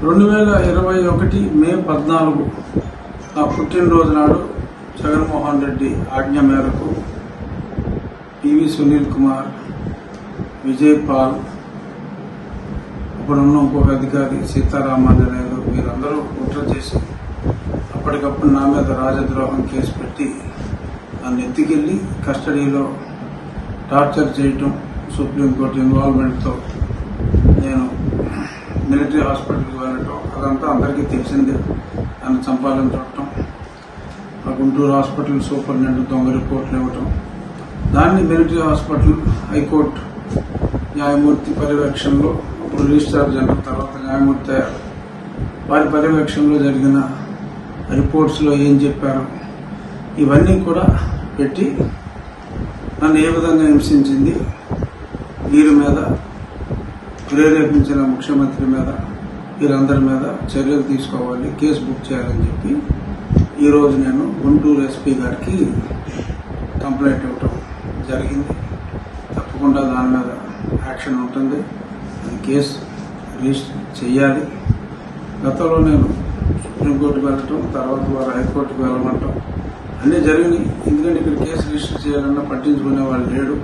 2021 మే 14 నా పుట్టినరోజు నాడు జగన్మోహన్ రెడ్డి ఆజ్ఞ మేరకు పివి సునీల్ కుమార్, విజయ్ పాల్, అప్పుడున్న ఇంకొక అధికారి సీతారామాంజనేయులు వీరందరూ కుట్ర చేసి అప్పటికప్పుడు నా మీద రాజద్రోహం కేసు పెట్టి నన్ను ఎత్తుకెళ్లి కస్టడీలో టార్చర్ చేయటం, సుప్రీంకోర్టు ఇన్వాల్వ్మెంట్తో నేను మిలిటరీ హాస్పిటల్కి వెళ్ళటం అదంతా అందరికీ తెలిసిందే. నన్ను చంపాలని చూడటం, ఆ గుంటూరు హాస్పిటల్ సూపరింటెండెంట్ దొంగ రిపోర్ట్లు ఇవ్వటం, దాన్ని మిలిటరీ హాస్పిటల్ హైకోర్టు న్యాయమూర్తి పర్యవేక్షణలో, అప్పుడు రిజిస్ట్రార్ జనరల్ తర్వాత న్యాయమూర్తి అయ్యారు, వారి పర్యవేక్షణలో జరిగిన రిపోర్ట్స్లో ఏం చెప్పారు ఇవన్నీ కూడా పెట్టి నన్ను ఏ విధంగా హింసించింది, వీరి మీద ప్రేరేపించిన ముఖ్యమంత్రి మీద వీరందరి మీద చర్యలు తీసుకోవాలి, కేసు బుక్ చేయాలని చెప్పి ఈరోజు నేను గుంటూరు ఎస్పీ గారికి కంప్లైంట్ ఇవ్వటం జరిగింది. తప్పకుండా దాని మీద యాక్షన్ ఉంటుంది, అది కేసు రిజిస్టర్ చేయాలి. గతంలో నేను సుప్రీంకోర్టుకు వెళ్ళటం, తర్వాత వారు హైకోర్టుకు వెళ్ళమంటాం అన్నీ జరిగినాయి. ఎందుకంటే ఇక్కడ కేసు రిజిస్టర్ చేయాలన్నా పట్టించుకునే వాళ్ళు లేడు.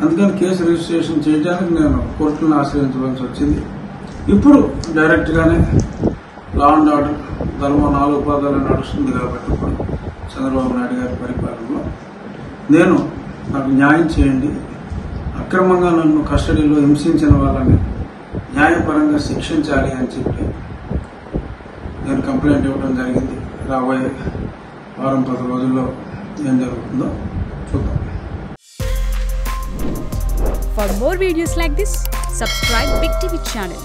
అందుకని కేసు రిజిస్ట్రేషన్ చేయడానికి నేను కోర్టులను ఆశ్రయించవలసి వచ్చింది. ఇప్పుడు డైరెక్ట్గానే లా అండ్ ఆర్డర్ ధర్మం 4 పాదాలు నడుస్తుంది కాబట్టి ఇప్పుడు చంద్రబాబు నాయుడు గారి పరిపాలనలో నాకు న్యాయం చేయండి, అక్రమంగా నన్ను కస్టడీలో హింసించిన వాళ్ళని న్యాయపరంగా శిక్షించాలి అని చెప్పి నేను కంప్లైంట్ ఇవ్వడం జరిగింది. రాబోయే వారం 10 రోజుల్లో ఏం జరుగుతుందో చూద్దాం. For more videos like this, subscribe Big TV channel.